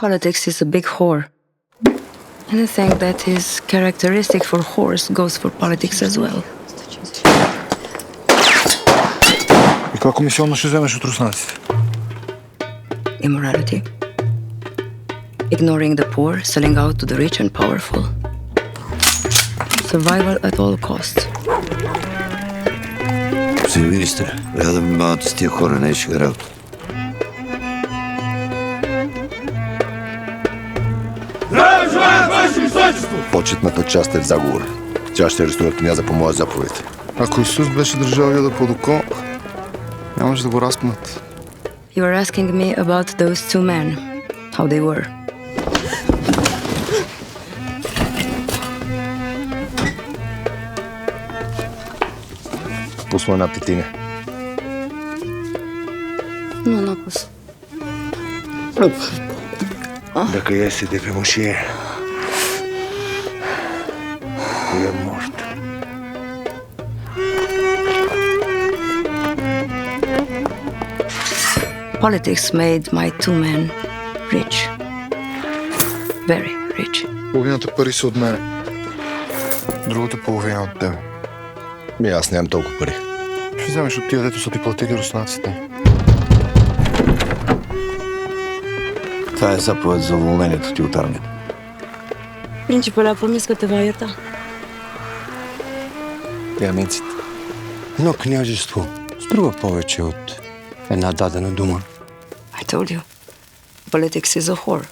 Politics is a big whore. Anything that is characteristic for whores goes for politics as well. И каква комисионно ще вземеш от руснаците? Immorality. Ignoring the poor, selling out to the rich and powerful. Survival at all costs. Господин министър, трябва да внимавате с тия хора, не е шега работа. Почетната част е в заговор. Тя ще арестува княза по моя заповед. Ако Исус беше държал яда под око, нямаше да го разпнат. You are asking me about those two men, how they were. Пусна една тетиня. No, no, pues. Да къде се депе мушие? Кой е морт? Politics made my two men rich. Very rich. Половината пари са от мене. Другата половина от тебе. Аз нямам толкова пари. Ще вземеш от тия, дето са ти платили руснаците. Това е заповед за уволнението ти от армията. Principele a promis că te va ierta. Аминците. Но княжество струва повече от една дадена дума. I told you. Politics is a whore.